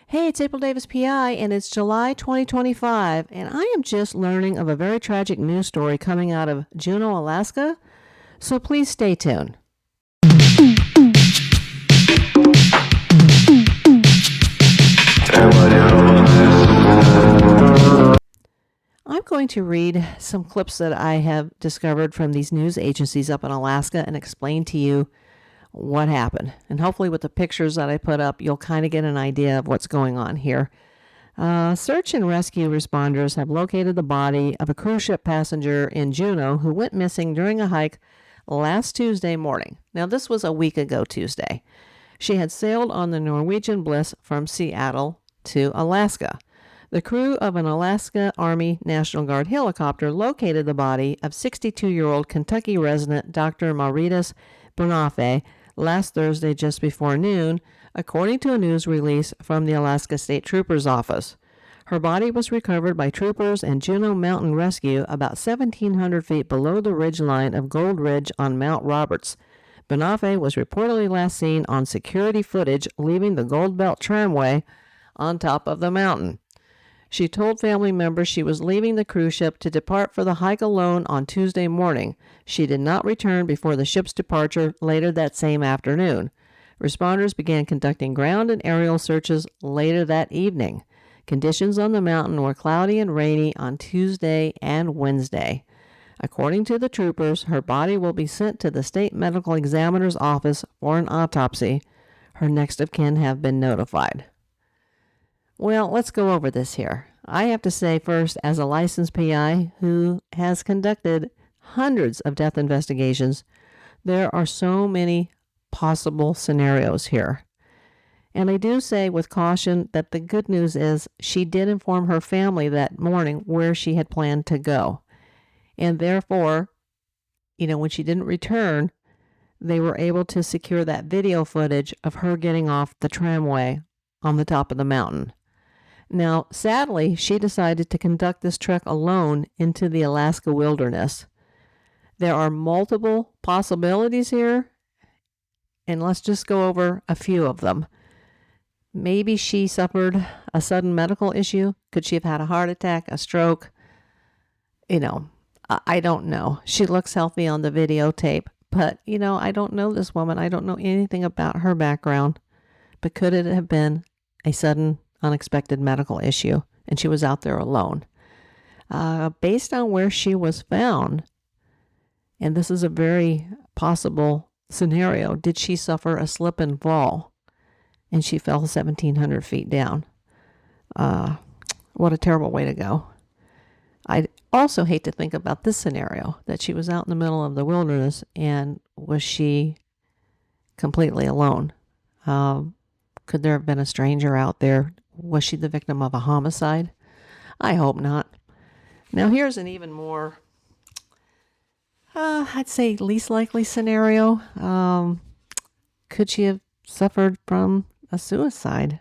Hey, it's April Davis PI, and it's July 2025, and I am just learning of a very tragic news story coming out of Juneau, Alaska, so please stay tuned. I'm going to read some clips that I have discovered from these news agencies up in Alaska and explain to you what happened. And hopefully, with the pictures that I put up, you'll kind of get an idea of what's going on here. Search and rescue responders have located the body of a cruise ship passenger in Juneau who went missing during a hike last Tuesday morning. Now, this was a week ago Tuesday. She had sailed on the Norwegian Bliss from Seattle to Alaska. The crew of an Alaska Army National Guard helicopter located the body of 62-year-old Kentucky resident Dr. Mauritus Bonafe last Thursday just before noon, according to a news release from the Alaska State Trooper's office. Her body was recovered by troopers and Juneau Mountain Rescue about 1,700 feet below the ridgeline of Gold Ridge on Mount Roberts. Bonafe was reportedly last seen on security footage leaving the Gold Belt tramway on top of the mountain. She told family members she was leaving the cruise ship to depart for the hike alone on Tuesday morning. She did not return before the ship's departure later that same afternoon. Responders began conducting ground and aerial searches later that evening. Conditions on the mountain were cloudy and rainy on Tuesday and Wednesday. According to the troopers, her body will be sent to the state medical examiner's office for an autopsy. Her next of kin have been notified. Well, let's go over this here. I have to say first, as a licensed PI who has conducted hundreds of death investigations, there are so many possible scenarios here. And I do say with caution that the good news is she did inform her family that morning where she had planned to go. And therefore, when she didn't return, they were able to secure that video footage of her getting off the tramway on the top of the mountain. Now, sadly, she decided to conduct this trek alone into the Alaska wilderness. There are multiple possibilities here, and let's just go over a few of them. Maybe she suffered a sudden medical issue. Could she have had a heart attack, a stroke? I don't know. She looks healthy on the videotape, but, I don't know this woman. I don't know anything about her background. But could it have been a sudden unexpected medical issue, and she was out there alone? Based on where she was found, and this is a very possible scenario, did she suffer a slip and fall, and she fell 1,700 feet down? What a terrible way to go. I also hate to think about this scenario, that she was out in the middle of the wilderness, and was she completely alone? Could there have been a stranger out there? Was she the victim of a homicide? I hope not. Now, here's an even more, I'd say, least likely scenario. Could she have suffered from a suicide?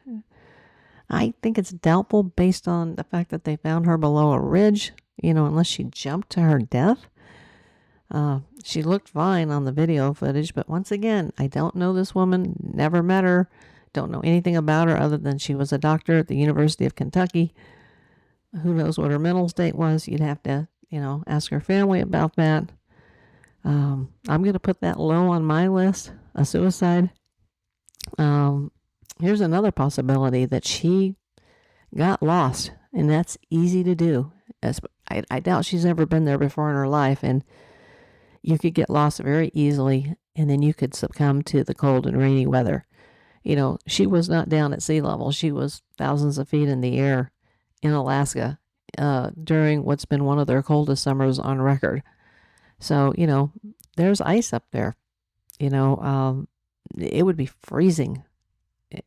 I think it's doubtful based on the fact that they found her below a ridge, unless she jumped to her death. She looked fine on the video footage, but once again, I don't know this woman, never met her. Don't know anything about her other than she was a doctor at the University of Kentucky. Who knows what her mental state was? You'd have to, ask her family about that. I'm going to put that low on my list, a suicide. Here's another possibility, that she got lost, and that's easy to do. I doubt she's ever been there before in her life, and you could get lost very easily, and then you could succumb to the cold and rainy weather. She was not down at sea level. She was thousands of feet in the air in Alaska during what's been one of their coldest summers on record. So, there's ice up there. It would be freezing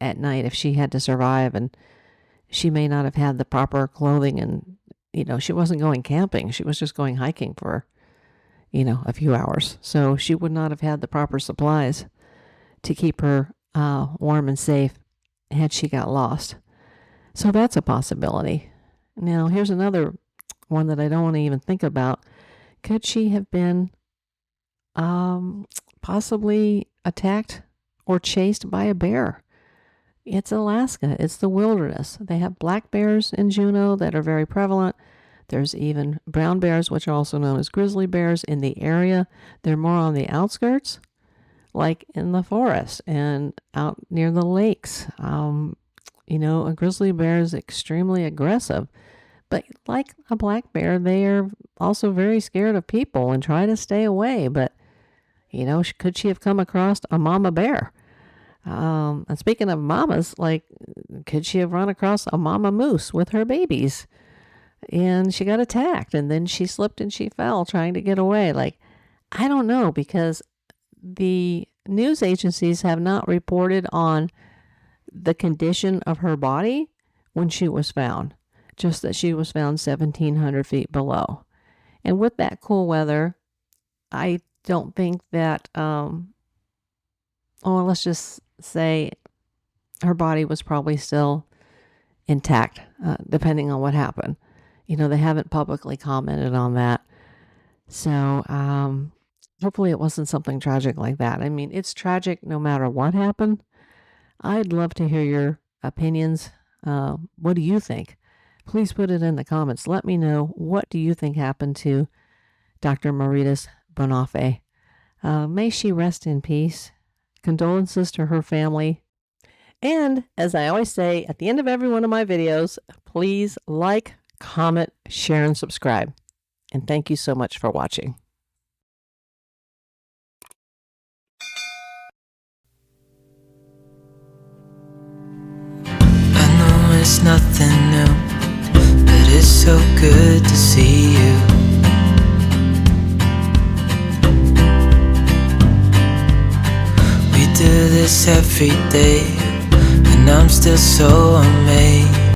at night if she had to survive, and she may not have had the proper clothing, and, she wasn't going camping. She was just going hiking for, a few hours. So she would not have had the proper supplies to keep her warm and safe had she got lost. So that's a possibility. Now, here's another one that I don't want to even think about. Could she have been possibly attacked or chased by a bear? It's Alaska. It's the wilderness. They have black bears in Juneau that are very prevalent. There's even brown bears, which are also known as grizzly bears, in the area. They're more on the outskirts, like in the forest and out near the lakes. A grizzly bear is extremely aggressive, but like a black bear, they are also very scared of people and try to stay away. But, could she have come across a mama bear? And speaking of mamas, could she have run across a mama moose with her babies? And she got attacked, and then she slipped and she fell trying to get away. I don't know, because the news agencies have not reported on the condition of her body when she was found, just that she was found 1,700 feet below. And with that cool weather, I don't think that, let's just say her body was probably still intact, depending on what happened. They haven't publicly commented on that. So hopefully it wasn't something tragic like that. I mean, it's tragic no matter what happened. I'd love to hear your opinions. What do you think? Please put it in the comments. Let me know, what do you think happened to Dr. Maritas Bonafe? May she rest in peace. Condolences to her family. And as I always say at the end of every one of my videos, please like, comment, share, and subscribe. And thank you so much for watching. I know it's nothing new, but it's so good to see you. We do this every day, and I'm still so amazed.